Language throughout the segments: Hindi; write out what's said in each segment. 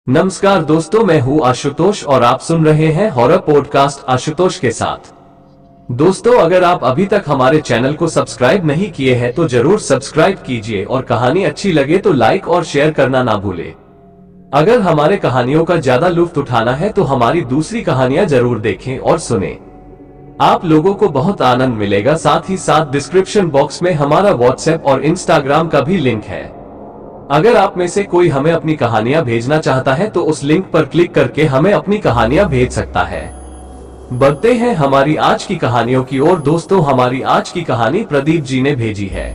नमस्कार दोस्तों, मैं हूं आशुतोष और आप सुन रहे हैं हॉरर पॉडकास्ट आशुतोष के साथ। दोस्तों, अगर आप अभी तक हमारे चैनल को सब्सक्राइब नहीं किए हैं तो जरूर सब्सक्राइब कीजिए और कहानी अच्छी लगे तो लाइक और शेयर करना ना भूलें। अगर हमारे कहानियों का ज्यादा लुत्फ उठाना है तो हमारी दूसरी कहानियां जरूर देखें और सुनें। आप लोगों को बहुत आनंद मिलेगा। साथ ही साथ डिस्क्रिप्शन बॉक्स में हमारा व्हाट्सएप और इंस्टाग्राम का भी लिंक है। अगर आप में से कोई हमें अपनी कहानियां भेजना चाहता है तो उस लिंक पर क्लिक करके हमें अपनी कहानियां भेज सकता है। बढ़ते हैं हमारी आज की कहानियों की ओर। दोस्तों, हमारी आज की कहानी प्रदीप जी ने भेजी है,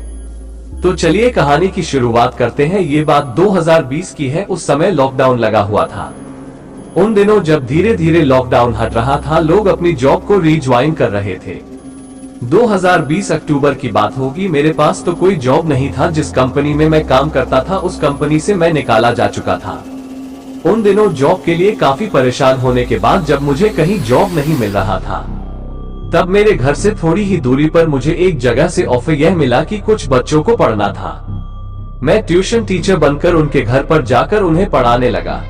तो चलिए कहानी की शुरुआत करते हैं। ये बात 2020 की है। उस समय लॉकडाउन लगा हुआ था। उन दिनों जब धीरे धीरे लॉकडाउन हट रहा था, लोग अपनी जॉब को रीज्वाइन कर रहे थे। 2020 अक्टूबर की बात होगी। मेरे पास तो कोई जॉब नहीं था। जिस कंपनी में मैं काम करता था उस कंपनी से मैं निकाला जा चुका था। उन दिनों जॉब के लिए काफी परेशान होने के बाद जब मुझे कहीं जॉब नहीं मिल रहा था, तब मेरे घर से थोड़ी ही दूरी पर मुझे एक जगह से ऑफर यह मिला कि कुछ बच्चों को पढ़ना था। मैं ट्यूशन टीचर बनकर उनके घर पर जाकर उन्हें पढ़ाने लगा।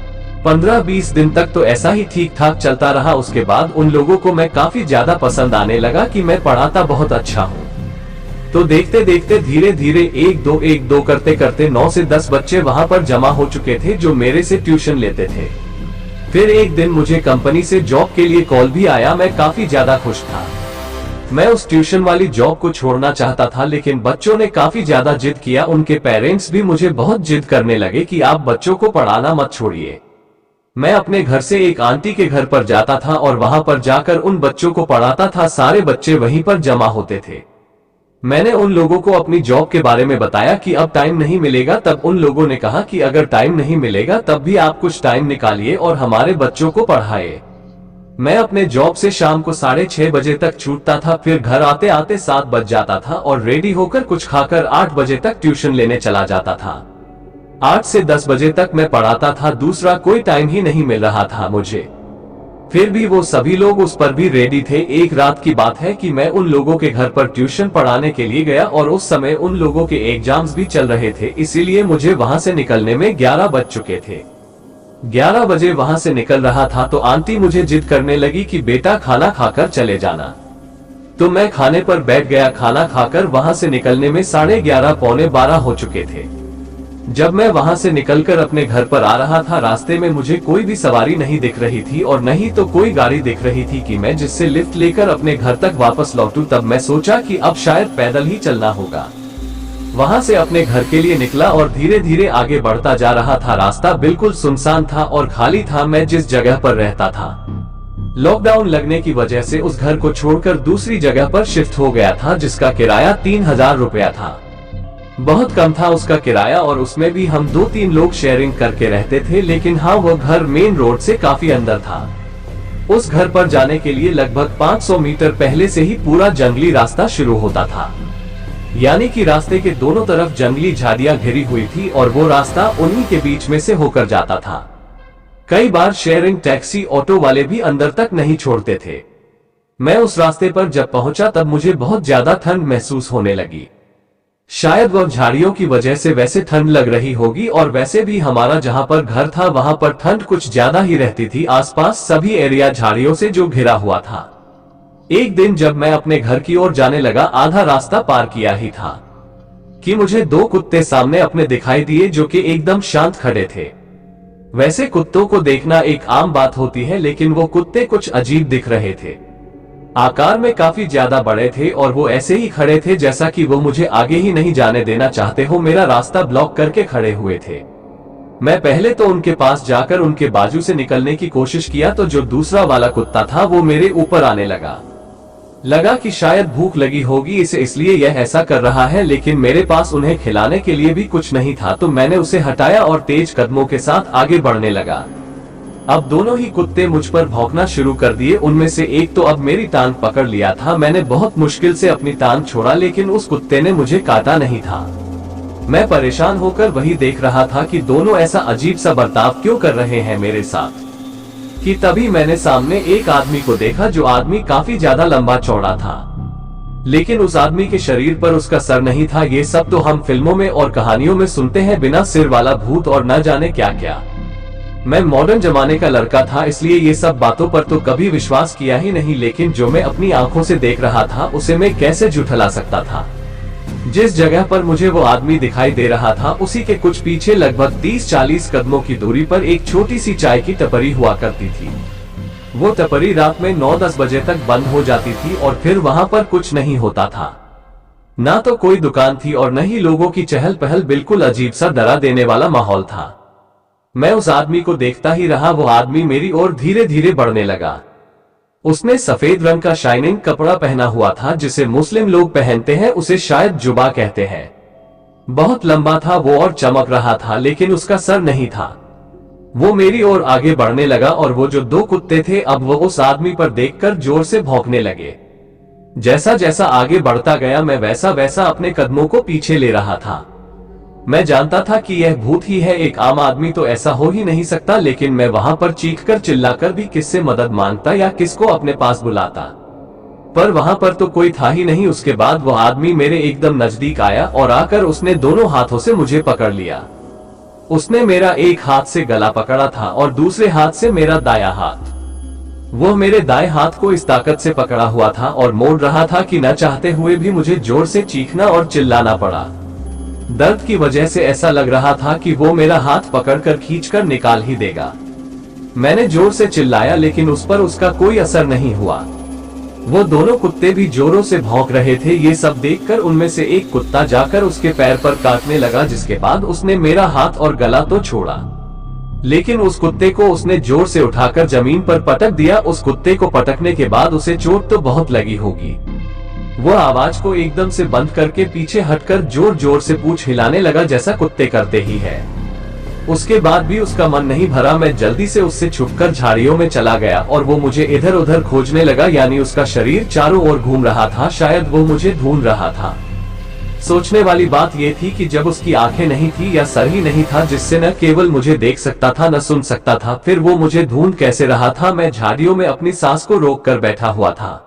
15-20 दिन तक तो ऐसा ही ठीक ठाक चलता रहा। उसके बाद उन लोगों को मैं काफी ज्यादा पसंद आने लगा कि मैं पढ़ाता बहुत अच्छा हूँ। तो देखते देखते धीरे धीरे एक दो करते करते 9 से 10 बच्चे वहां पर जमा हो चुके थे जो मेरे से ट्यूशन लेते थे। फिर एक दिन मुझे कंपनी से जॉब के लिए कॉल भी आया। मैं काफी ज्यादा खुश था। मैं उस ट्यूशन वाली जॉब को छोड़ना चाहता था, लेकिन बच्चों ने काफी ज्यादा जिद किया। उनके पेरेंट्स भी मुझे बहुत जिद करने लगे कि आप बच्चों को पढ़ाना मत छोड़िए। मैं अपने घर से एक आंटी के घर पर जाता था और वहां पर जाकर उन बच्चों को पढ़ाता था। सारे बच्चे वहीं पर जमा होते थे। मैंने उन लोगों को अपनी जॉब के बारे में बताया कि अब टाइम नहीं मिलेगा। तब उन लोगों ने कहा कि अगर टाइम नहीं मिलेगा तब भी आप कुछ टाइम निकालिए और हमारे बच्चों को पढ़ाइए। मैं अपने जॉब से शाम को 6:30 बजे तक छूटता था। फिर घर आते आते 7 बज जाता था और रेडी होकर कुछ खाकर 8 बजे तक ट्यूशन लेने चला जाता था। 8 से 10 बजे तक मैं पढ़ाता था। दूसरा कोई टाइम ही नहीं मिल रहा था मुझे। फिर भी वो सभी लोग उस पर भी रेडी थे। एक रात की बात है कि मैं उन लोगों के घर पर ट्यूशन पढ़ाने के लिए गया और उस समय उन लोगों के एग्जाम्स भी चल रहे थे, इसीलिए मुझे वहां से निकलने में 11 बज चुके थे। 11 बजे वहां से निकल रहा था तो आंटी मुझे जिद करने लगी कि बेटा खाना खाकर चले जाना। तो मैं खाने पर बैठ गया। खाना खाकर वहां से निकलने में 11:30 पौने 12 हो चुके थे। जब मैं वहां से निकलकर अपने घर पर आ रहा था, रास्ते में मुझे कोई भी सवारी नहीं दिख रही थी और न ही तो कोई गाड़ी दिख रही थी कि मैं जिससे लिफ्ट लेकर अपने घर तक वापस लौटूं। तब मैं सोचा कि अब शायद पैदल ही चलना होगा। वहां से अपने घर के लिए निकला और धीरे धीरे आगे बढ़ता जा रहा था। रास्ता बिल्कुल सुनसान था और खाली था। मैं जिस जगह पर रहता था, लॉकडाउन लगने की वजह से उस घर को छोड़कर दूसरी जगह पर शिफ्ट हो गया था, जिसका किराया 3000 रुपया था। बहुत कम था उसका किराया और उसमें भी हम 2-3 लोग शेयरिंग करके रहते थे। लेकिन हाँ, वो घर मेन रोड से काफी अंदर था। उस घर पर जाने के लिए लगभग 500 मीटर पहले से ही पूरा जंगली रास्ता शुरू होता था। यानी कि रास्ते के दोनों तरफ जंगली झाड़ियां घिरी हुई थी और वो रास्ता उन्हीं के बीच में से होकर जाता था। कई बार शेयरिंग टैक्सी ऑटो वाले भी अंदर तक नहीं छोड़ते थे। मैं उस रास्ते पर जब पहुंचा तब मुझे बहुत ज्यादा ठंड महसूस होने लगी। शायद वह झाड़ियों की वजह से वैसे ठंड लग रही होगी और वैसे भी हमारा जहां पर घर था वहां पर ठंड कुछ ज्यादा ही रहती थी। आसपास सभी एरिया झाड़ियों से जो घिरा हुआ था। एक दिन जब मैं अपने घर की ओर जाने लगा, आधा रास्ता पार किया ही था कि मुझे 2 कुत्ते सामने अपने दिखाई दिए जो कि एकदम शांत खड़े थे। वैसे कुत्तों को देखना एक आम बात होती है, लेकिन वो कुत्ते कुछ अजीब दिख रहे थे। आकार में काफी ज्यादा बड़े थे और वो ऐसे ही खड़े थे जैसा कि वो मुझे आगे ही नहीं जाने देना चाहते हो। मेरा रास्ता ब्लॉक करके खड़े हुए थे। मैं पहले तो उनके पास जाकर उनके बाजू से निकलने की कोशिश किया तो जो दूसरा वाला कुत्ता था वो मेरे ऊपर आने लगा कि शायद भूख लगी होगी इसे, इसलिए यह ऐसा कर रहा है। लेकिन मेरे पास उन्हें खिलाने के लिए भी कुछ नहीं था, तो मैंने उसे हटाया और तेज कदमों के साथ आगे बढ़ने लगा। अब दोनों ही कुत्ते मुझ पर भौंकना शुरू कर दिए। उनमें से एक तो अब मेरी टांग पकड़ लिया था। मैंने बहुत मुश्किल से अपनी टांग छोड़ा, लेकिन उस कुत्ते ने मुझे काटा नहीं था। मैं परेशान होकर वही देख रहा था कि दोनों ऐसा अजीब सा बर्ताव क्यों कर रहे हैं मेरे साथ। कि तभी मैंने सामने एक आदमी को देखा। जो आदमी काफी ज्यादा लंबा चौड़ा था, लेकिन उस आदमी के शरीर पर उसका सर नहीं था। ये सब तो हम फिल्मों में और कहानियों में सुनते हैं, बिना सिर वाला भूत और न जाने क्या क्या। मैं मॉडर्न जमाने का लड़का था, इसलिए ये सब बातों पर तो कभी विश्वास किया ही नहीं, लेकिन जो मैं अपनी आंखों से देख रहा था उसे मैं कैसे झुठला सकता था। जिस जगह पर मुझे वो आदमी दिखाई दे रहा था उसी के कुछ पीछे लगभग 30-40 कदमों की दूरी पर एक छोटी सी चाय की टपरी हुआ करती थी। वो टपरी रात में 9-10 बजे तक बंद हो जाती थी और फिर वहां पर कुछ नहीं होता था। ना तो कोई दुकान थी और न ही लोगों की चहल पहल, बिल्कुल अजीब सा डरा देने वाला माहौल था। मैं उस आदमी को देखता ही रहा। वो आदमी मेरी ओर धीरे धीरे बढ़ने लगा। उसने सफेद रंग का शाइनिंग कपड़ा पहना हुआ था, जिसे मुस्लिम लोग पहनते हैं, उसे शायद जुबा कहते हैं। बहुत लंबा था वो और चमक रहा था, लेकिन उसका सर नहीं था। वो मेरी ओर आगे बढ़ने लगा और वो जो 2 कुत्ते थे अब वो उस आदमी पर देखकर जोर से भौंकने लगे। जैसा जैसा आगे बढ़ता गया मैं वैसा वैसा अपने कदमों को पीछे ले रहा था। मैं जानता था कि यह भूत ही है, एक आम आदमी तो ऐसा हो ही नहीं सकता, लेकिन मैं वहां पर चीखकर चिल्लाकर भी किससे मदद मांगता या किसको अपने पास बुलाता, पर वहां पर तो कोई था ही नहीं। उसके बाद वो आदमी मेरे एकदम नजदीक आया और आकर उसने दोनों हाथों से मुझे पकड़ लिया। उसने मेरा एक हाथ से गला पकड़ा था और दूसरे हाथ से मेरा दायां हाथ। वो मेरे दाएं हाथ को इस ताकत से पकड़ा हुआ था और मोड़ रहा था कि न चाहते हुए भी मुझे जोर से चीखना और चिल्लाना पड़ा। दर्द की वजह से ऐसा लग रहा था कि वो मेरा हाथ पकड़कर खींचकर निकाल ही देगा। मैंने जोर से चिल्लाया, लेकिन उस पर उसका कोई असर नहीं हुआ। वो दोनों कुत्ते भी जोरों से भौंक रहे थे। ये सब देखकर उनमें से एक कुत्ता जाकर उसके पैर पर काटने लगा, जिसके बाद उसने मेरा हाथ और गला तो छोड़ा, लेकिन उस कुत्ते को उसने जोर से उठाकर जमीन पर पटक दिया। उस कुत्ते को पटकने के बाद उसे चोट तो बहुत लगी होगी। वो आवाज को एकदम से बंद करके पीछे हटकर जोर जोर से पूंछ हिलाने लगा, जैसा कुत्ते करते ही है। उसके बाद भी उसका मन नहीं भरा। मैं जल्दी से उससे छुपकर झाड़ियों में चला गया और वो मुझे इधर उधर खोजने लगा, यानी उसका शरीर चारों ओर घूम रहा था। शायद वो मुझे ढूंढ रहा था। सोचने वाली बात यह थी कि जब उसकी आंखें नहीं थी या सर ही नहीं था जिससे न केवल मुझे देख सकता था न सुन सकता था, फिर वो मुझे ढूंढ कैसे रहा था। मैं झाड़ियों में अपनी सांस को रोक कर बैठा हुआ था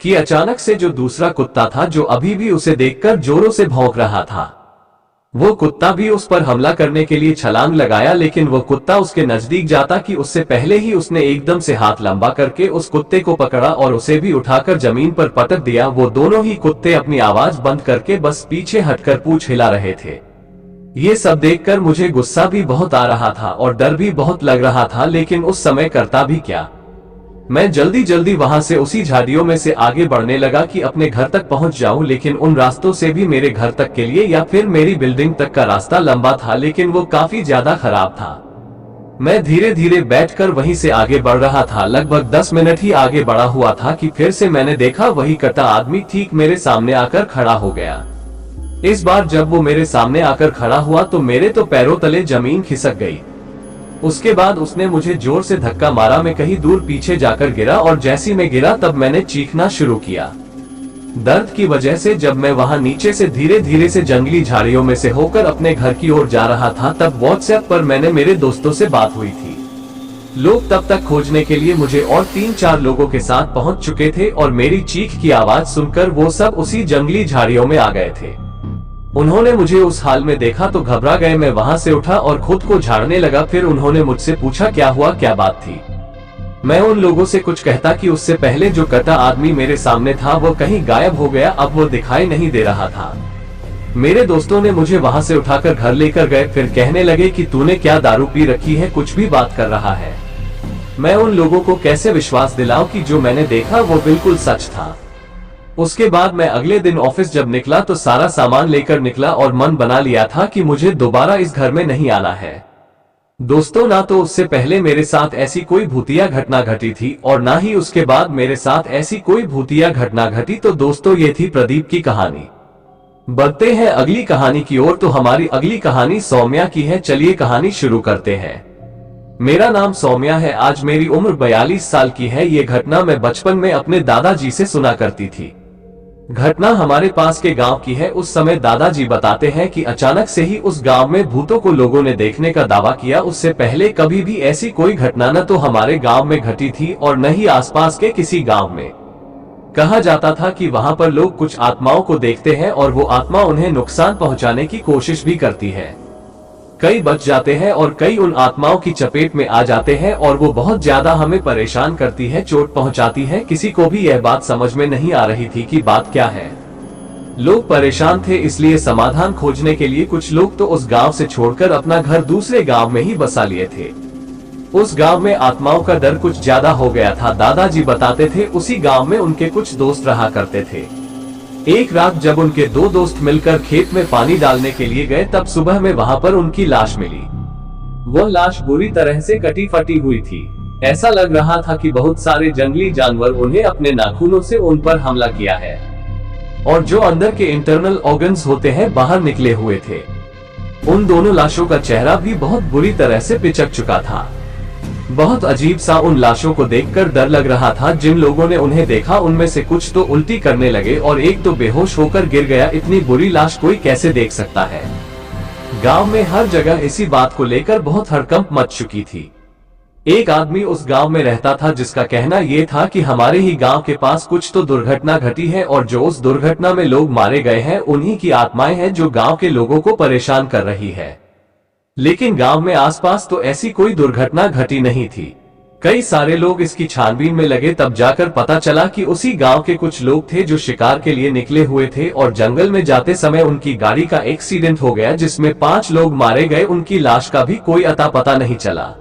कि अचानक से जो दूसरा कुत्ता था, जो अभी भी उसे देखकर जोरों से भौंक रहा था, वो कुत्ता भी उस पर हमला करने के लिए छलांग लगाया। लेकिन वो कुत्ता उसके नजदीक जाता कि उससे पहले ही उसने एकदम से हाथ लंबा करके उस कुत्ते को पकड़ा और उसे भी उठाकर जमीन पर पटक दिया। वो दोनों ही कुत्ते अपनी आवाज बंद करके बस पीछे हटकर पूंछ हिला रहे थे। ये सब देखकर मुझे गुस्सा भी बहुत आ रहा था और डर भी बहुत लग रहा था, लेकिन उस समय करता भी क्या। मैं जल्दी जल्दी वहां से उसी झाड़ियों में से आगे बढ़ने लगा कि अपने घर तक पहुंच जाऊं, लेकिन उन रास्तों से भी मेरे घर तक के लिए या फिर मेरी बिल्डिंग तक का रास्ता लंबा था, लेकिन वो काफी ज्यादा खराब था। मैं धीरे धीरे बैठकर वहीं से आगे बढ़ रहा था। लगभग 10 मिनट ही आगे बढ़ा हुआ था कि फिर से मैंने देखा वही कटा आदमी ठीक मेरे सामने आकर खड़ा हो गया। इस बार जब वो मेरे सामने आकर खड़ा हुआ तो मेरे तो पैरों तले जमीन खिसक गई। उसके बाद उसने मुझे जोर से धक्का मारा। मैं कहीं दूर पीछे जाकर गिरा और जैसी मैं गिरा तब मैंने चीखना शुरू किया दर्द की वजह से। जब मैं वहां नीचे से धीरे धीरे से जंगली झाड़ियों में से होकर अपने घर की ओर जा रहा था, तब व्हाट्सएप पर मैंने मेरे दोस्तों से बात हुई थी। लोग तब तक खोजने के लिए मुझे और 3-4 लोगों के साथ पहुंच चुके थे और मेरी चीख की आवाज सुनकर वो सब उसी जंगली झाड़ियों में आ गए थे। उन्होंने मुझे उस हाल में देखा तो घबरा गए। मैं वहां से उठा और खुद को झाड़ने लगा। फिर उन्होंने मुझसे पूछा क्या हुआ, क्या बात थी। मैं उन लोगों से कुछ कहता कि उससे पहले जो कटा आदमी मेरे सामने था वो कहीं गायब हो गया, अब वो दिखाई नहीं दे रहा था। मेरे दोस्तों ने मुझे वहां से उठाकर घर लेकर गए। फिर कहने लगे कि तूने क्या दारू पी रखी है, कुछ भी बात कर रहा है। मैं उन लोगों को कैसे विश्वास दिलाऊं कि जो मैंने देखा वो बिल्कुल सच था। उसके बाद मैं अगले दिन ऑफिस जब निकला तो सारा सामान लेकर निकला और मन बना लिया था कि मुझे दोबारा इस घर में नहीं आना है। दोस्तों, ना तो उससे पहले मेरे साथ ऐसी कोई भूतिया घटना घटी थी और ना ही उसके बाद मेरे साथ ऐसी कोई भूतिया घटना घटी। तो दोस्तों, ये थी प्रदीप की कहानी। बढ़ते हैं अगली कहानी की ओर। तो हमारी अगली कहानी सौम्या की है। चलिए कहानी शुरू करते हैं। मेरा नाम सौम्या है। आज मेरी उम्र 42 साल की है। ये घटना मैं बचपन में अपने दादाजी से सुना करती थी। घटना हमारे पास के गांव की है। उस समय दादाजी बताते हैं कि अचानक से ही उस गांव में भूतों को लोगों ने देखने का दावा किया। उससे पहले कभी भी ऐसी कोई घटना न तो हमारे गांव में घटी थी और न ही आसपास के किसी गांव में। कहा जाता था कि वहां पर लोग कुछ आत्माओं को देखते हैं और वो आत्मा उन्हें नुकसान पहुंचाने की कोशिश भी करती है। कई बच जाते हैं और कई उन आत्माओं की चपेट में आ जाते हैं और वो बहुत ज्यादा हमें परेशान करती है, चोट पहुंचाती है। किसी को भी यह बात समझ में नहीं आ रही थी कि बात क्या है। लोग परेशान थे, इसलिए समाधान खोजने के लिए कुछ लोग तो उस गांव से छोड़कर अपना घर दूसरे गांव में ही बसा लिए थे। उस गांव में आत्माओं का डर कुछ ज्यादा हो गया था। दादाजी बताते थे उसी गांव में उनके कुछ दोस्त रहा करते थे। एक रात जब उनके दो दोस्त मिलकर खेत में पानी डालने के लिए गए, तब सुबह में वहां पर उनकी लाश मिली। वह लाश बुरी तरह से कटी फटी हुई थी। ऐसा लग रहा था कि बहुत सारे जंगली जानवर उन्हें अपने नाखूनों से उन पर हमला किया है और जो अंदर के इंटरनल ऑर्गन्स होते हैं बाहर निकले हुए थे। उन दोनों लाशों का चेहरा भी बहुत बुरी तरह से पिचक चुका था। बहुत अजीब सा उन लाशों को देखकर डर लग रहा था। जिन लोगों ने उन्हें देखा उनमें से कुछ तो उल्टी करने लगे और एक तो बेहोश होकर गिर गया। इतनी बुरी लाश कोई कैसे देख सकता है। गांव में हर जगह इसी बात को लेकर बहुत हड़कंप मच चुकी थी। एक आदमी उस गांव में रहता था जिसका कहना यह था कि हमारे ही गांव के पास कुछ तो दुर्घटना घटी है और जो उस दुर्घटना में लोग मारे गए हैं उन्हीं की आत्माएं हैं जो गांव के लोगों को परेशान कर रही है। लेकिन गांव में आसपास तो ऐसी कोई दुर्घटना घटी नहीं थी। कई सारे लोग इसकी छानबीन में लगे, तब जाकर पता चला कि उसी गांव के कुछ लोग थे जो शिकार के लिए निकले हुए थे और जंगल में जाते समय उनकी गाड़ी का एक्सीडेंट हो गया जिसमें 5 लोग मारे गए। उनकी लाश का भी कोई अता पता नहीं चला।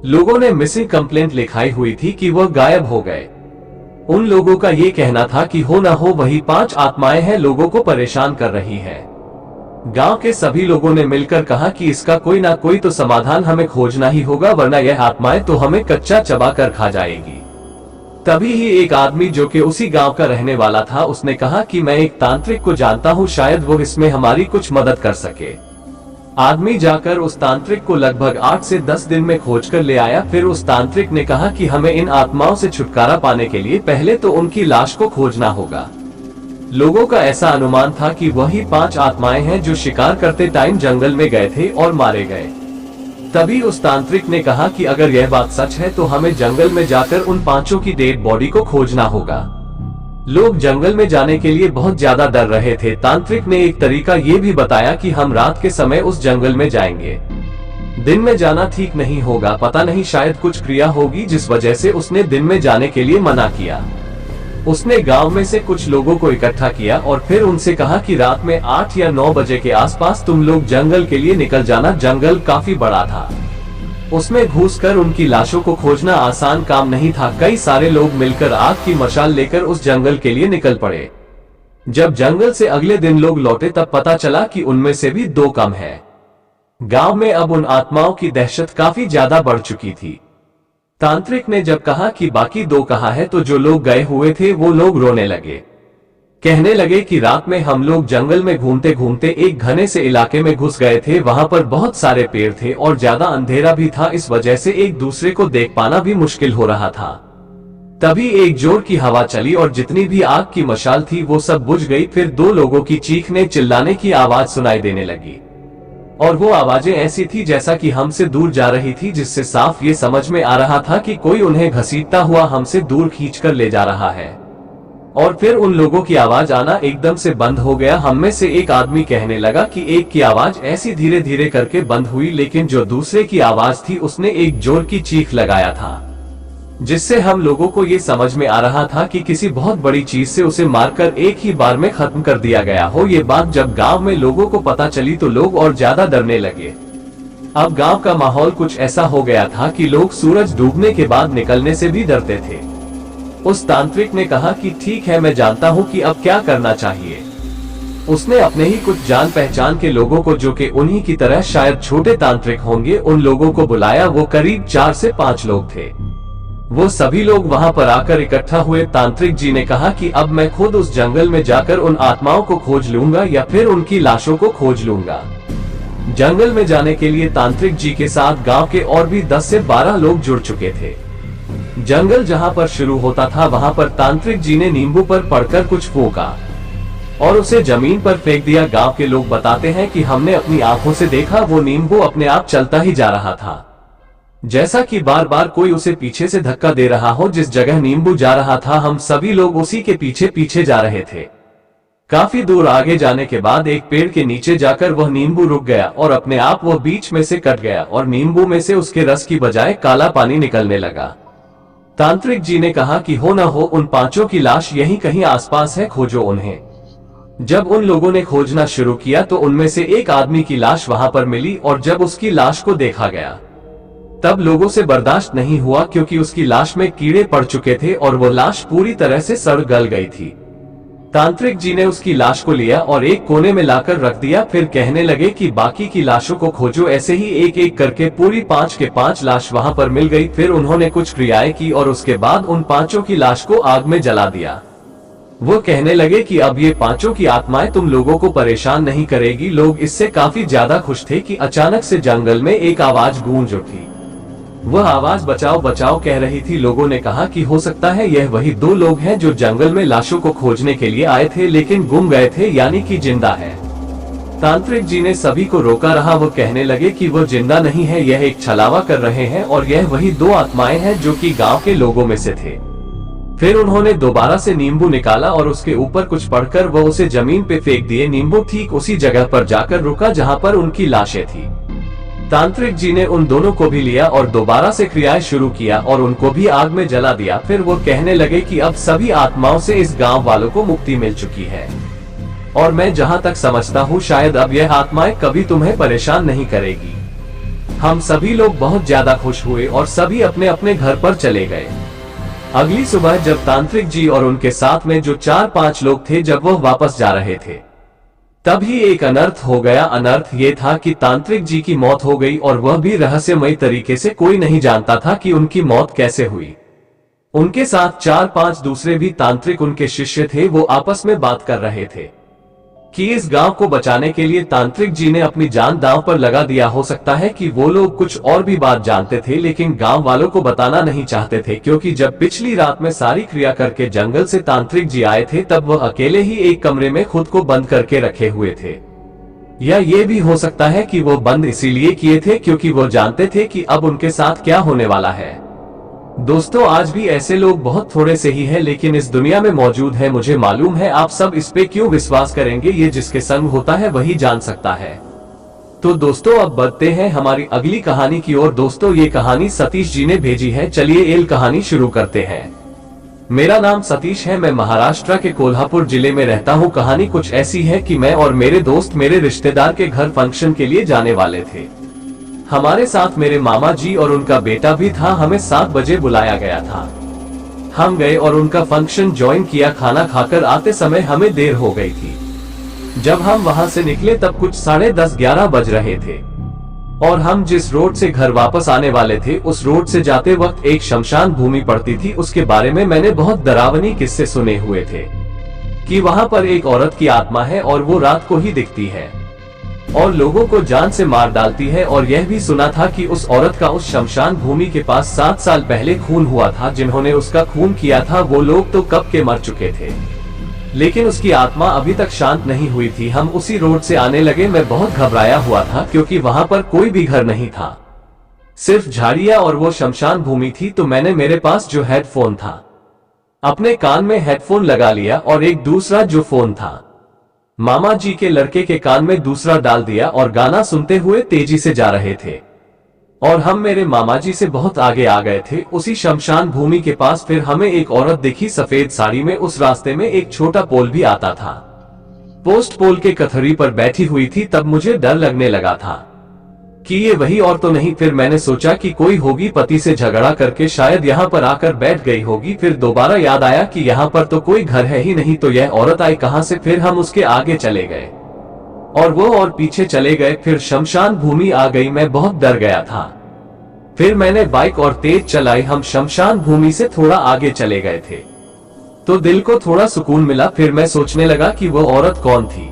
लोगों ने मिसिंग कंप्लेंट लिखाई हुई थी कि वह गायब हो गए। उन लोगों का ये कहना था कि हो ना हो वही 5 आत्माएं हैं लोगों को परेशान कर रही हैं। गांव के सभी लोगों ने मिलकर कहा कि इसका कोई ना कोई तो समाधान हमें खोजना ही होगा, वरना यह आत्माएं तो हमें कच्चा चबा कर खा जाएगी। तभी ही एक आदमी जो कि उसी गांव का रहने वाला था, उसने कहा कि मैं एक तांत्रिक को जानता हूं, शायद वो इसमें हमारी कुछ मदद कर सके। आदमी जाकर उस तांत्रिक को लगभग 8 से 10 दिन में खोज कर ले आया। फिर उस तांत्रिक ने कहा कि हमें इन आत्माओं से छुटकारा पाने के लिए पहले तो उनकी लाश को खोजना होगा। लोगों का ऐसा अनुमान था कि वही 5 आत्माएं हैं जो शिकार करते टाइम जंगल में गए थे और मारे गए। तभी उस तांत्रिक ने कहा कि अगर यह बात सच है तो हमें जंगल में जाकर उन 5 की डेड बॉडी को खोजना होगा। लोग जंगल में जाने के लिए बहुत ज्यादा डर रहे थे। तांत्रिक ने एक तरीका ये भी बताया कि हम रात के समय उस जंगल में जाएंगे, दिन में जाना ठीक नहीं होगा। पता नहीं शायद कुछ क्रिया होगी जिस वजह से उसने दिन में जाने के लिए मना किया। उसने गांव में से कुछ लोगों को इकट्ठा किया और फिर उनसे कहा कि रात में 8 या 9 बजे के आसपास तुम लोग जंगल के लिए निकल जाना। जंगल काफी बड़ा था, उसमें घुसकर उनकी लाशों को खोजना आसान काम नहीं था। कई सारे लोग मिलकर आग की मशाल लेकर उस जंगल के लिए निकल पड़े। जब जंगल से अगले दिन लोग लौटे तब पता चला कि उनमें से भी 2 कम है। गांव में अब उन आत्माओं की दहशत काफी ज्यादा बढ़ चुकी थी। तांत्रिक ने जब कहा कि बाकी 2 कहाँ है, तो जो लोग गए हुए थे वो लोग रोने लगे। कहने लगे कि रात में हम लोग जंगल में घूमते घूमते एक घने से इलाके में घुस गए थे। वहां पर बहुत सारे पेड़ थे और ज्यादा अंधेरा भी था, इस वजह से एक दूसरे को देख पाना भी मुश्किल हो रहा था। तभी एक जोर की हवा चली और जितनी भी आग की मशाल थी वो सब बुझ गई। फिर 2 लोगों की चीखने चिल्लाने की आवाज सुनाई देने लगी और वो आवाजें ऐसी थी जैसा कि हमसे दूर जा रही थी, जिससे साफ ये समझ में आ रहा था कि कोई उन्हें घसीटता हुआ हमसे दूर खींचकर ले जा रहा है। और फिर उन लोगों की आवाज आना एकदम से बंद हो गया। हम में से एक आदमी कहने लगा कि एक की आवाज ऐसी धीरे धीरे करके बंद हुई, लेकिन जो दूसरे की आवाज थी उसने एक जोर की चीख लगाया था, जिससे हम लोगों को ये समझ में आ रहा था कि किसी बहुत बड़ी चीज से उसे मारकर एक ही बार में खत्म कर दिया गया हो। ये बात जब गांव में लोगों को पता चली तो लोग और ज्यादा डरने लगे। अब गांव का माहौल कुछ ऐसा हो गया था कि लोग सूरज डूबने के बाद निकलने से भी डरते थे। उस तांत्रिक ने कहा कि ठीक है, मैं जानता हूं कि अब क्या करना चाहिए। उसने अपने ही कुछ जान पहचान के लोगों को, जो कि उन्हीं की तरह शायद छोटे तांत्रिक होंगे, उन लोगों को बुलाया। वो करीब 4 से 5 लोग थे। वो सभी लोग वहां पर आकर इकट्ठा हुए। तांत्रिक जी ने कहा कि अब मैं खुद उस जंगल में जाकर उन आत्माओं को खोज लूंगा या फिर उनकी लाशों को खोज लूंगा। जंगल में जाने के लिए तांत्रिक जी के साथ गांव के और भी 10 से 12 लोग जुड़ चुके थे। जंगल जहां पर शुरू होता था वहां पर तांत्रिक जी ने नींबू पर पड़कर कुछ फूंका और उसे जमीन पर फेंक दिया। गांव के लोग बताते हैं कि हमने अपनी आंखों से देखा, वो नींबू अपने आप चलता ही जा रहा था, जैसा कि बार बार कोई उसे पीछे से धक्का दे रहा हो। जिस जगह नींबू जा रहा था हम सभी लोग उसी के पीछे पीछे जा रहे थे। काफी दूर आगे जाने के बाद एक पेड़ के नीचे जाकर वह नींबू रुक गया और अपने आप वह बीच में से कट गया और नींबू में से उसके रस की बजाय काला पानी निकलने लगा। तांत्रिक जी ने कहा कि हो न हो उन पांचों की लाश यहीं कहीं आसपास है, खोजो उन्हें। जब उन लोगों ने खोजना शुरू किया तो उनमें से एक आदमी की लाश वहां पर मिली और जब उसकी लाश को देखा गया तब लोगों से बर्दाश्त नहीं हुआ, क्योंकि उसकी लाश में कीड़े पड़ चुके थे और वो लाश पूरी तरह से सड़ गल गई थी। तांत्रिक जी ने उसकी लाश को लिया और एक कोने में लाकर रख दिया, फिर कहने लगे कि बाकी की लाशों को खोजो। ऐसे ही एक एक करके पूरी 5 के 5 लाश वहां पर मिल गई। फिर उन्होंने कुछ क्रियाएं की और उसके बाद उन पांचों की लाश को आग में जला दिया। वो कहने लगे कि अब ये पांचों की आत्माएं तुम लोगों को परेशान नहीं करेगी। लोग इससे काफी ज्यादा खुश थे कि अचानक से जंगल में एक आवाज गूंज उठी। वह आवाज बचाओ बचाओ कह रही थी। लोगों ने कहा कि हो सकता है यह वही 2 लोग हैं जो जंगल में लाशों को खोजने के लिए आए थे लेकिन गुम गए थे, यानी कि जिंदा है। तांत्रिक जी ने सभी को रोका रहा। वो कहने लगे कि वो जिंदा नहीं है, यह एक छलावा कर रहे हैं और यह वही 2 आत्माएं हैं जो कि गांव के लोगों में से थे। फिर उन्होंने दोबारा से नींबू निकाला और उसके ऊपर कुछ पढ़कर वो उसे जमीन पे फेंक दिए। नींबू ठीक उसी जगह पर जाकर रुका जहां पर उनकी लाशें थी। तांत्रिक जी ने उन दोनों को भी लिया और दोबारा से क्रियाएं शुरू किया और उनको भी आग में जला दिया। फिर वो कहने लगे कि अब सभी आत्माओं से इस गांव वालों को मुक्ति मिल चुकी है और मैं जहां तक समझता हूं शायद अब यह आत्माएं कभी तुम्हें परेशान नहीं करेगी। हम सभी लोग बहुत ज्यादा खुश हुए और सभी अपने अपने घर पर चले गए। अगली सुबह जब तांत्रिक जी और उनके साथ में जो 4-5 लोग थे जब वह वापस जा रहे थे तभी एक अनर्थ हो गया। अनर्थ ये था कि तांत्रिक जी की मौत हो गई और वह भी रहस्यमयी तरीके से। कोई नहीं जानता था कि उनकी मौत कैसे हुई। उनके साथ 4-5 दूसरे भी तांत्रिक उनके शिष्य थे। वो आपस में बात कर रहे थे कि इस गांव को बचाने के लिए तांत्रिक जी ने अपनी जान दांव पर लगा दिया। हो सकता है कि वो लोग कुछ और भी बात जानते थे लेकिन गांव वालों को बताना नहीं चाहते थे, क्योंकि जब पिछली रात में सारी क्रिया करके जंगल से तांत्रिक जी आए थे तब वह अकेले ही एक कमरे में खुद को बंद करके रखे हुए थे। या ये भी हो सकता है कि वो बंद इसीलिए किए थे क्योंकि वो जानते थे कि अब उनके साथ क्या होने वाला है। दोस्तों, आज भी ऐसे लोग बहुत थोड़े से ही हैं लेकिन इस दुनिया में मौजूद है। मुझे मालूम है आप सब इस पे क्यों विश्वास करेंगे, ये जिसके संग होता है वही जान सकता है। तो दोस्तों अब बढ़ते हैं हमारी अगली कहानी की ओर। दोस्तों ये कहानी सतीश जी ने भेजी है। चलिए एल कहानी शुरू करते हैं। मेरा नाम सतीश है, मैं महाराष्ट्र के कोल्हापुर जिले में रहता हूँ। कहानी कुछ ऐसी है कि मैं और मेरे दोस्त मेरे रिश्तेदार के घर फंक्शन के लिए जाने वाले थे। हमारे साथ मेरे मामा जी और उनका बेटा भी था। हमें 7 बजे बुलाया गया था। हम गए और उनका फंक्शन ज्वाइन किया। खाना खाकर आते समय हमें देर हो गई थी। जब हम वहां से निकले तब कुछ 10:30-11 बज रहे थे और हम जिस रोड से घर वापस आने वाले थे उस रोड से जाते वक्त एक शमशान भूमि पड़ती थी। उसके बारे में मैंने बहुत डरावनी किस्से सुने हुए थे कि वहां पर एक औरत की आत्मा है और वो रात को ही दिखती है और लोगों को जान से मार डालती है। और यह भी सुना था कि उस औरत का उस शमशान भूमि के पास 7 साल पहले खून हुआ था। जिन्होंने उसका खून किया था वो लोग तो कब के मर चुके थे, लेकिन उसकी आत्मा अभी तक शांत नहीं हुई थी। हम उसी रोड से आने लगे। मैं बहुत घबराया हुआ था क्योंकि वहां पर कोई भी घर नहीं था, सिर्फ झाड़ियां और वो शमशान भूमि थी। तो मैंने मेरे पास जो हेडफोन था अपने कान में हेडफोन लगा लिया और एक दूसरा जो फोन था मामा जी के लड़के के कान में दूसरा डाल दिया और गाना सुनते हुए तेजी से जा रहे थे। और हम मेरे मामा जी से बहुत आगे आ गए थे। उसी शमशान भूमि के पास फिर हमें एक औरत दिखी सफेद साड़ी में। उस रास्ते में एक छोटा पोल भी आता था। पोस्ट पोल के कथरी पर बैठी हुई थी। तब मुझे डर लगने लगा था कि ये वही और तो नहीं। फिर मैंने सोचा कि कोई होगी, पति से झगड़ा करके शायद यहाँ पर आकर बैठ गई होगी। फिर दोबारा याद आया कि यहाँ पर तो कोई घर है ही नहीं, तो यह औरत आई कहाँ से। फिर हम उसके आगे चले गए और वो और पीछे चले गए। फिर शमशान भूमि आ गई। मैं बहुत डर गया था। फिर मैंने बाइक और तेज चलाई। हम शमशान भूमि से थोड़ा आगे चले गए थे तो दिल को थोड़ा सुकून मिला। फिर मैं सोचने लगा कि वो औरत कौन थी।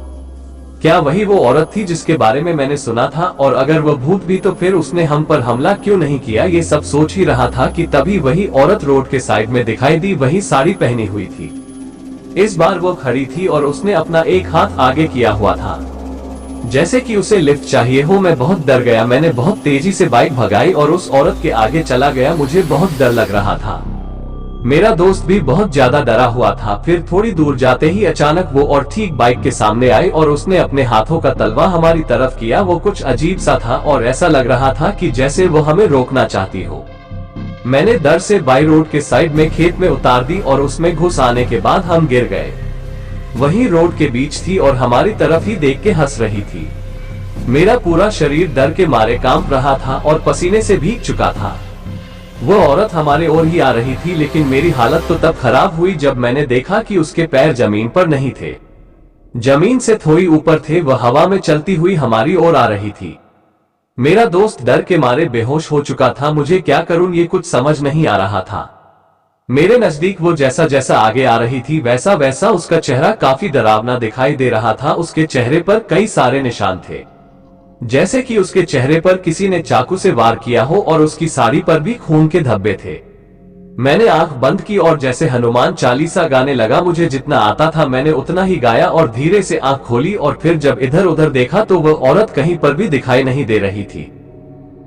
क्या वही वो औरत थी जिसके बारे में मैंने सुना था, और अगर वह भूत भी तो फिर उसने हम पर हमला क्यों नहीं किया। ये सब सोच ही रहा था कि तभी वही औरत रोड के साइड में दिखाई दी। वही साड़ी पहनी हुई थी। इस बार वो खड़ी थी और उसने अपना एक हाथ आगे किया हुआ था जैसे कि उसे लिफ्ट चाहिए हो। मैं बहुत डर गया। मैंने बहुत तेजी से बाइक भगाई और उस औरत के आगे चला गया। मुझे बहुत डर लग रहा था। मेरा दोस्त भी बहुत ज्यादा डरा हुआ था। फिर थोड़ी दूर जाते ही अचानक वो और ठीक बाइक के सामने आई और उसने अपने हाथों का तलवा हमारी तरफ किया। वो कुछ अजीब सा था और ऐसा लग रहा था कि जैसे वो हमें रोकना चाहती हो। मैंने डर से बाई रोड के साइड में खेत में उतार दी और उसमें घुस आने के बाद हम गिर गए। वही रोड के बीच थी और हमारी तरफ ही देख के हंस रही थी। मेरा पूरा शरीर डर के मारे कांप रहा था और पसीने से भीग चुका था। वो औरत हमारे ओर ही आ रही थी, लेकिन मेरी हालत तो तब खराब हुई जब मैंने देखा कि उसके पैर जमीन पर नहीं थे, जमीन से थोड़ी ऊपर थे। वह हवा में चलती हुई हमारी ओर आ रही थी। मेरा दोस्त डर के मारे बेहोश हो चुका था। मुझे क्या करूं ये कुछ समझ नहीं आ रहा था। मेरे नजदीक वो जैसा जैसा आगे आ रही थी वैसा वैसा उसका चेहरा काफी डरावना दिखाई दे रहा था। उसके चेहरे पर कई सारे निशान थे, जैसे कि उसके चेहरे पर किसी ने चाकू से वार किया हो और उसकी साड़ी पर भी खून के धब्बे थे। मैंने आंख बंद की और जैसे हनुमान चालीसा गाने लगा। मुझे जितना आता था मैंने उतना ही गाया और धीरे से आंख खोली और फिर जब इधर उधर देखा तो वह औरत कहीं पर भी दिखाई नहीं दे रही थी।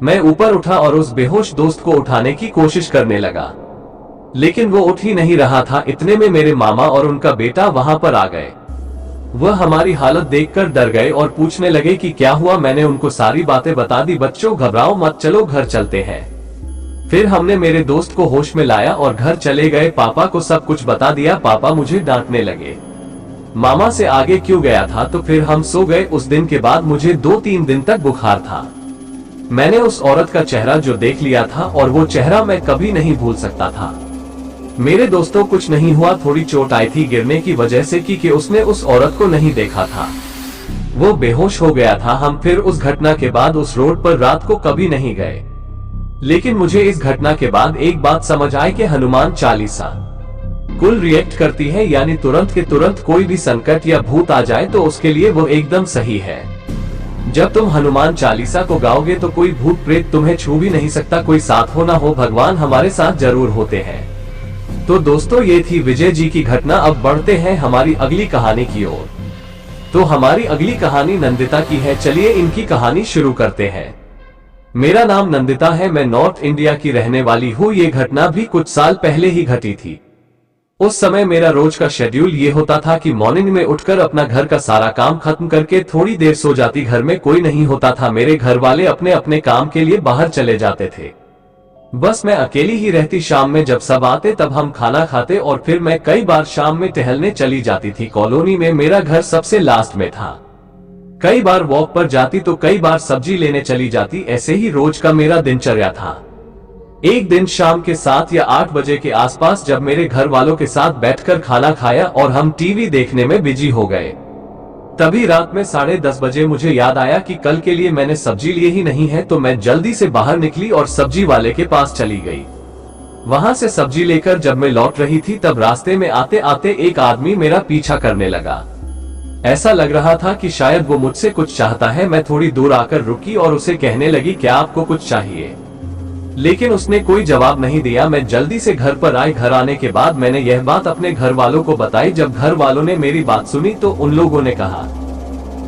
मैं ऊपर उठा और उस बेहोश दोस्त को उठाने की कोशिश करने लगा, लेकिन वो उठ ही नहीं रहा था। इतने में मेरे मामा और उनका बेटा वहां पर आ गए। वह हमारी हालत देखकर डर गए और पूछने लगे कि क्या हुआ। मैंने उनको सारी बातें बता दी। बच्चों घबराओ मत, चलो घर चलते हैं। फिर हमने मेरे दोस्त को होश में लाया और घर चले गए। पापा को सब कुछ बता दिया। पापा मुझे डांटने लगे, मामा से आगे क्यों गया था। तो फिर हम सो गए। उस दिन के बाद मुझे 2-3 दिन तक बुखार था। मैंने उस औरत का चेहरा जो देख लिया था और वो चेहरा मैं कभी नहीं भूल सकता था। मेरे दोस्तों कुछ नहीं हुआ, थोड़ी चोट आई थी गिरने की वजह से कि उसने उस औरत को नहीं देखा था। वो बेहोश हो गया था। हम फिर उस घटना के बाद उस रोड पर रात को कभी नहीं गए। लेकिन मुझे इस घटना के बाद एक बात समझ आई कि हनुमान चालीसा कुल रिएक्ट करती है, यानी तुरंत के तुरंत कोई भी संकट या भूत आ जाए तो उसके लिए वो एकदम सही है। जब तुम हनुमान चालीसा को गाओगे तो कोई भूत प्रेत तुम्हें छू भी नहीं सकता। कोई साथ हो ना हो, भगवान हमारे साथ जरूर होते हैं। तो दोस्तों ये थी विजय जी की घटना। अब बढ़ते हैं हमारी अगली कहानी की ओर। तो हमारी अगली कहानी नंदिता की है। चलिए इनकी कहानी शुरू करते हैं। मेरा नाम नंदिता है, मैं नॉर्थ इंडिया की रहने वाली हूँ। ये घटना भी कुछ साल पहले ही घटी थी। उस समय मेरा रोज का शेड्यूल ये होता था कि मॉर्निंग में उठकर अपना घर का सारा काम खत्म करके थोड़ी देर सो जाती। घर में कोई नहीं होता था। मेरे घर वाले अपने अपने काम के लिए बाहर चले जाते थे। बस मैं अकेली ही रहती। शाम में जब सब आते तब हम खाना खाते और फिर मैं कई बार शाम में टहलने चली जाती थी। कॉलोनी में मेरा घर सबसे लास्ट में था। कई बार वॉक पर जाती तो कई बार सब्जी लेने चली जाती। ऐसे ही रोज का मेरा दिनचर्या था। एक दिन शाम के 7 या 8 बजे के आसपास जब मेरे घर वालों के साथ बैठकर खाना खाया और हम टीवी देखने में बिजी हो गए, तभी रात में 10:30 बजे मुझे याद आया कि कल के लिए मैंने सब्जी लिए ही नहीं है। तो मैं जल्दी से बाहर निकली और सब्जी वाले के पास चली गई। वहां से सब्जी लेकर जब मैं लौट रही थी तब रास्ते में आते आते एक आदमी मेरा पीछा करने लगा। ऐसा लग रहा था कि शायद वो मुझसे कुछ चाहता है। मैं थोड़ी दूर आकर रुकी और उसे कहने लगी, क्या आपको कुछ चाहिए? लेकिन उसने कोई जवाब नहीं दिया। मैं जल्दी से घर पर आई। घर आने के बाद मैंने यह बात अपने घर वालों को बताई। जब घर वालों ने मेरी बात सुनी तो उन लोगों ने कहा,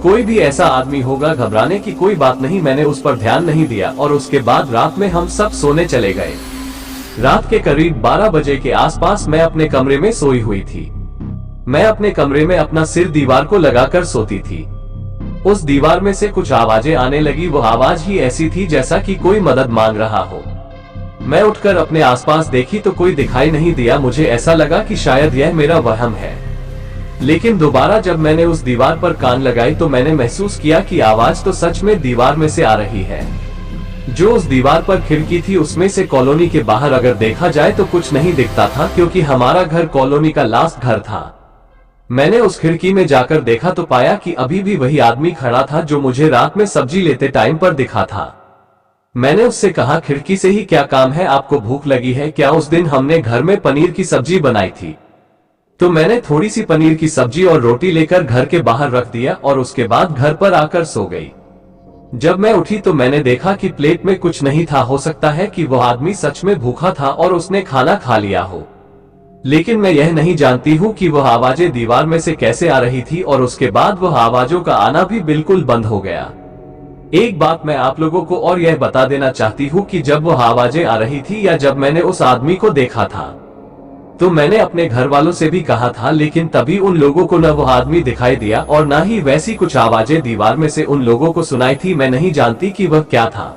कोई भी ऐसा आदमी होगा, घबराने की कोई बात नहीं। मैंने उस पर ध्यान नहीं दिया और उसके बाद रात में हम सब सोने चले गए। रात के करीब 12 बजे के आसपास मैं अपने कमरे में सोई हुई थी। मैं अपने कमरे में अपना सिर दीवार को लगाकर सोती थी। उस दीवार में से कुछ आवाजें आने लगी। वो आवाज ही ऐसी थी जैसा कि कोई मदद मांग रहा हो। मैं उठकर अपने आसपास देखी तो कोई दिखाई नहीं दिया। मुझे ऐसा लगा कि शायद यह मेरा वहम है। लेकिन दोबारा जब मैंने उस दीवार पर कान लगाई तो मैंने महसूस किया कि आवाज तो सच में दीवार में से आ रही है। जो उस दीवार पर खिड़की थी उसमें से कॉलोनी के बाहर अगर देखा जाए तो कुछ नहीं दिखता था, क्योंकि हमारा घर कॉलोनी का लास्ट घर था। मैंने उस खिड़की में जाकर देखा तो पाया कि अभी भी वही आदमी खड़ा था जो मुझे रात में सब्जी लेते टाइम पर दिखा था। मैंने उससे कहा, खिड़की से ही क्या काम है, आपको भूख लगी है क्या? उस दिन हमने घर में पनीर की सब्जी बनाई थी। तो मैंने थोड़ी सी पनीर की सब्जी और रोटी लेकर घर के बाहर रख दिया और उसके बाद घर पर आकर सो गई। जब मैं उठी तो मैंने देखा कि प्लेट में कुछ नहीं था। हो सकता है कि वह आदमी सच में भूखा था और उसने खाना खा लिया हो। लेकिन मैं यह नहीं जानती हूँ कि वह आवाजें दीवार में से कैसे आ रही थी और उसके बाद वह आवाजों का आना भी बिल्कुल बंद हो गया। एक बात मैं आप लोगों को और यह बता देना चाहती हूँ कि जब वह आवाजें आ रही थी या जब मैंने उस आदमी को देखा था, तो मैंने अपने घर वालों से भी कहा था, लेकिन तभी उन लोगों को न वो आदमी दिखाई दिया और न ही वैसी कुछ आवाजें दीवार में से उन लोगों को सुनाई थी। मैं नहीं जानती कि वह क्या था,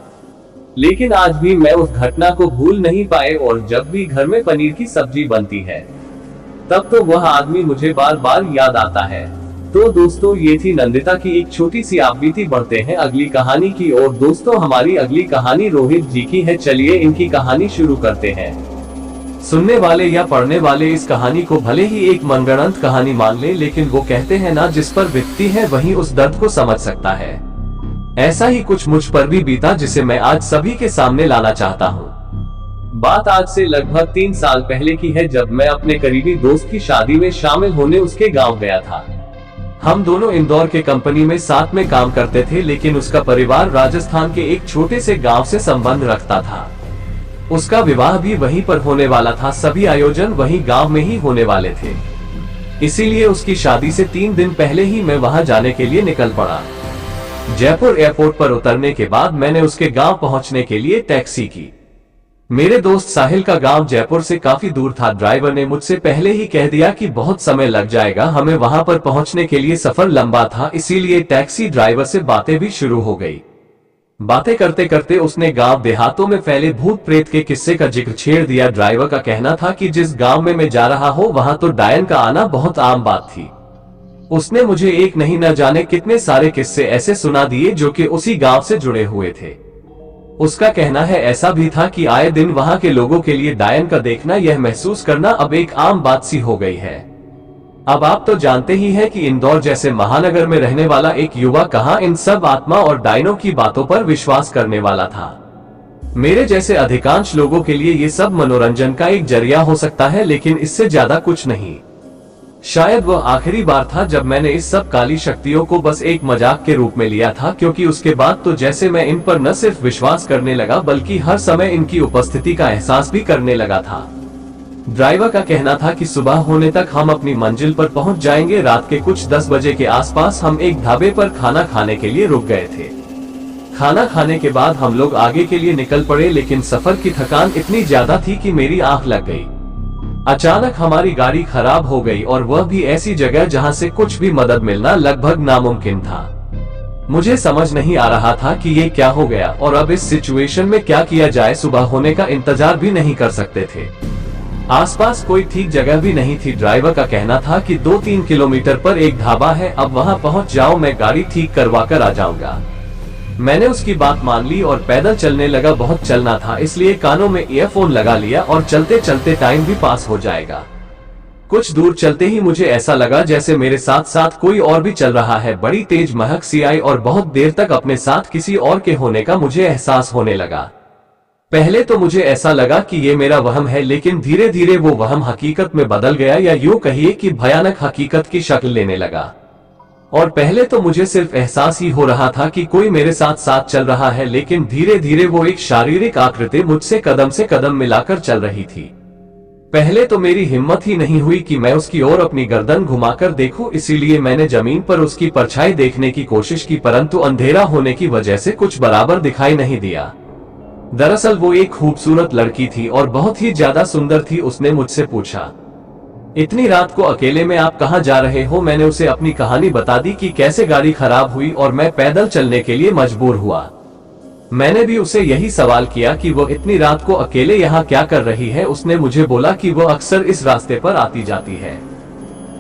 लेकिन आज भी मैं उस घटना को भूल नहीं पाए और जब भी घर में पनीर की सब्जी बनती है तब तो वह आदमी मुझे बार बार याद आता है। तो दोस्तों, ये थी नंदिता की एक छोटी सी आप बीती। बढ़ते हैं अगली कहानी की ओर। दोस्तों, हमारी अगली कहानी रोहित जी की है। चलिए इनकी कहानी शुरू करते हैं। सुनने वाले या पढ़ने वाले इस कहानी को भले ही एक मनगढ़ंत कहानी मान ले, लेकिन वो कहते हैं ना, जिस पर बीतती है वही उस दर्द को समझ सकता है। ऐसा ही कुछ मुझ पर भी बीता, जिसे मैं आज सभी के सामने लाना चाहता हूँ। बात आज से लगभग 3 साल पहले की है, जब मैं अपने करीबी दोस्त की शादी में शामिल होने उसके गांव गया था। हम दोनों इंदौर के कंपनी में साथ में काम करते थे, लेकिन उसका परिवार राजस्थान के एक छोटे से गांव से संबंध रखता था। उसका विवाह भी वहीं पर होने वाला था। सभी आयोजन वहीं गांव में ही होने वाले थे, इसीलिए उसकी शादी से 3 दिन पहले ही मैं वहां जाने के लिए निकल पड़ा। जयपुर एयरपोर्ट पर उतरने के बाद मैंने उसके गांव पहुंचने के लिए टैक्सी की। मेरे दोस्त साहिल का गांव जयपुर से काफी दूर था। ड्राइवर ने मुझसे पहले ही कह दिया कि बहुत समय लग जाएगा, हमें वहां पर पहुंचने के लिए सफर लंबा था, इसीलिए टैक्सी ड्राइवर से बातें भी शुरू हो गई। बातें करते करते उसने गांव देहातों में फैले भूत प्रेत के किस्से का जिक्र छेड़ दिया। ड्राइवर का कहना था कि जिस गांव में मैं जा रहा हूं वहां तो डायन का आना बहुत आम बात थी। उसने मुझे एक नहीं न जाने कितने सारे किस्से ऐसे सुना दिए जो कि उसी गांव से जुड़े हुए थे। उसका कहना है ऐसा भी था कि आए दिन वहां के लोगों के लिए डायन का देखना, यह महसूस करना अब एक आम बात सी हो गई है। अब आप तो जानते ही हैं कि इंदौर जैसे महानगर में रहने वाला एक युवा कहां इन सब आत्मा और डायनों की बातों पर विश्वास करने वाला था। मेरे जैसे अधिकांश लोगों के लिए ये सब मनोरंजन का एक जरिया हो सकता है, लेकिन इससे ज्यादा कुछ नहीं। शायद वह आखिरी बार था जब मैंने इस सब काली शक्तियों को बस एक मजाक के रूप में लिया था, क्योंकि उसके बाद तो जैसे मैं इन पर न सिर्फ विश्वास करने लगा बल्कि हर समय इनकी उपस्थिति का एहसास भी करने लगा था। ड्राइवर का कहना था कि सुबह होने तक हम अपनी मंजिल पर पहुंच जाएंगे। रात के कुछ 10 बजे के आसपास हम एक ढाबे पर खाना खाने के लिए रुक गए थे। खाना खाने के बाद हम लोग आगे के लिए निकल पड़े, लेकिन सफर की थकान इतनी ज्यादा थी कि मेरी आंख लग गई। अचानक हमारी गाड़ी खराब हो गई, और वह भी ऐसी जगह जहां से कुछ भी मदद मिलना लगभग नामुमकिन था। मुझे समझ नहीं आ रहा था कि ये क्या हो गया और अब इस सिचुएशन में क्या किया जाए। सुबह होने का इंतजार भी नहीं कर सकते थे। आसपास कोई ठीक जगह भी नहीं थी। ड्राइवर का कहना था कि 2-3 किलोमीटर पर एक ढाबा है, अब वहां पहुंच जाओ, मैं गाड़ी ठीक करवा कर आ जाऊंगा। मैंने उसकी बात मान ली और पैदल चलने लगा। बहुत चलना था, इसलिए कानों में ईयरफोन लगा लिया और चलते चलते टाइम भी पास हो जाएगा। कुछ दूर चलते ही मुझे ऐसा लगा जैसे मेरे साथ साथ कोई और भी चल रहा है। बड़ी तेज महक सी आई और बहुत देर तक अपने साथ किसी और के होने का मुझे एहसास होने लगा। पहले तो मुझे ऐसा लगा कि ये मेरा वहम है, लेकिन धीरे धीरे वो वहम हकीकत में बदल गया, या यूं कहिए कि भयानक हकीकत की शक्ल लेने लगा। और पहले तो मुझे सिर्फ एहसास ही हो रहा था कि कोई मेरे साथ साथ चल रहा है, लेकिन धीरे धीरे वो एक शारीरिक आकृति मुझसे कदम से कदम मिलाकर चल रही थी। पहले तो मेरी हिम्मत ही नहीं हुई कि मैं उसकी ओर अपनी गर्दन घुमाकर देखूं, इसीलिए मैंने जमीन पर उसकी परछाई देखने की कोशिश की, परंतु अंधेरा होने की वजह से कुछ बराबर दिखाई नहीं दिया। दरअसल वो एक खूबसूरत लड़की थी और बहुत ही ज्यादा सुंदर थी। उसने मुझसे पूछा, इतनी रात को अकेले में आप कहां जा रहे हो? मैंने उसे अपनी कहानी बता दी कि कैसे गाड़ी खराब हुई और मैं पैदल चलने के लिए मजबूर हुआ। मैंने भी उसे यही सवाल किया कि वो इतनी रात को अकेले यहाँ क्या कर रही है। उसने मुझे बोला कि वो अक्सर इस रास्ते पर आती जाती है।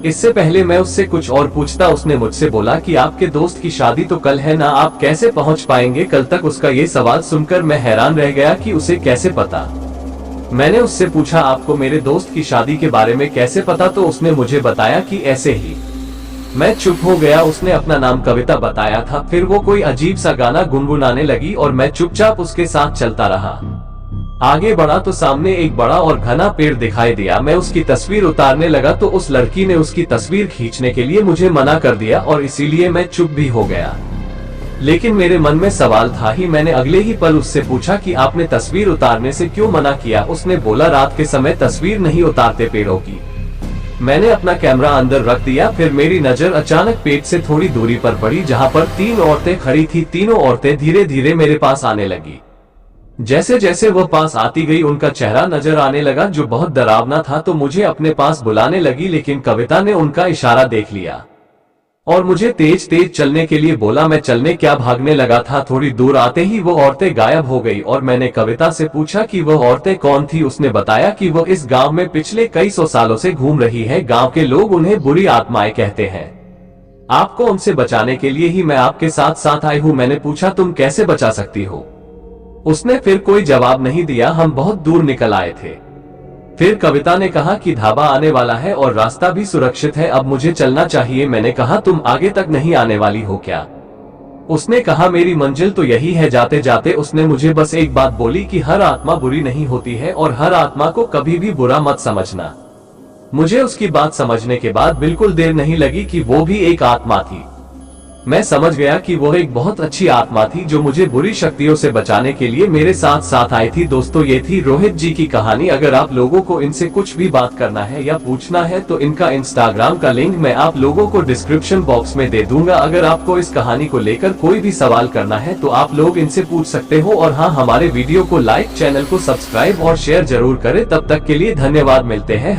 इससे पहले मैं उससे कुछ और पूछता, उसने मुझसे बोला कि आपके दोस्त की शादी तो कल है ना, आप कैसे पहुंच पाएंगे कल तक? उसका ये सवाल सुनकर मैं हैरान रह गया कि उसे कैसे पता। मैंने उससे पूछा, आपको मेरे दोस्त की शादी के बारे में कैसे पता? तो उसने मुझे बताया कि ऐसे ही। मैं चुप हो गया। उसने अपना नाम कविता बताया था। फिर वो कोई अजीब सा गाना गुनगुनाने लगी और मैं चुपचाप उसके साथ चलता रहा। आगे बढ़ा तो सामने एक बड़ा और घना पेड़ दिखाई दिया। मैं उसकी तस्वीर उतारने लगा तो उस लड़की ने उसकी तस्वीर खींचने के लिए मुझे मना कर दिया और इसीलिए मैं चुप भी हो गया। लेकिन मेरे मन में सवाल था ही। मैंने अगले ही पल उससे पूछा कि आपने तस्वीर उतारने से क्यों मना किया? उसने बोला, रात के समय तस्वीर नहीं उतारते पेड़ों की। मैंने अपना कैमरा अंदर रख दिया। फिर मेरी नजर अचानक पेड़ से थोड़ी दूरी पर पड़ी, जहां पर 3 औरतें खड़ी थी। तीनों औरतें धीरे धीरे मेरे पास आने लगी। जैसे जैसे वह पास आती गई उनका चेहरा नजर आने लगा जो बहुत डरावना था, तो मुझे अपने पास बुलाने लगी, लेकिन कविता ने उनका इशारा देख लिया और मुझे तेज तेज चलने के लिए बोला। मैं चलने क्या भागने लगा था। थोड़ी दूर आते ही वो औरतें गायब हो गई और मैंने कविता से पूछा कि वह औरतें कौन थी। उसने बताया कि वह इस गांव में पिछले कई सौ सालों से घूम रही है। गांव के लोग उन्हें बुरी आत्माएं कहते हैं। आपको उनसे बचाने के लिए ही मैं आपके साथ साथ आई हूँ। मैंने पूछा तुम कैसे बचा सकती हो। उसने फिर कोई जवाब नहीं दिया। हम बहुत दूर निकल आए थे। फिर कविता ने कहा कि ढाबा आने वाला है और रास्ता भी सुरक्षित है, अब मुझे चलना चाहिए। मैंने कहा तुम आगे तक नहीं आने वाली हो क्या। उसने कहा मेरी मंजिल तो यही है। जाते जाते उसने मुझे बस एक बात बोली कि हर आत्मा बुरी नहीं होती है और हर आत्मा को कभी भी बुरा मत समझना। मुझे उसकी बात समझने के बाद बिल्कुल देर नहीं लगी कि वो भी एक आत्मा थी। मैं समझ गया कि वो एक बहुत अच्छी आत्मा थी जो मुझे बुरी शक्तियों से बचाने के लिए मेरे साथ साथ आई थी। दोस्तों, ये थी रोहित जी की कहानी। अगर आप लोगों को इनसे कुछ भी बात करना है या पूछना है तो इनका इंस्टाग्राम का लिंक मैं आप लोगों को डिस्क्रिप्शन बॉक्स में दे दूंगा। अगर आपको इस कहानी को लेकर कोई भी सवाल करना है तो आप लोग इनसे पूछ सकते हो। और हाँ, हमारे वीडियो को लाइक, चैनल को सब्सक्राइब और शेयर जरूर करें। तब तक के लिए धन्यवाद। मिलते हैं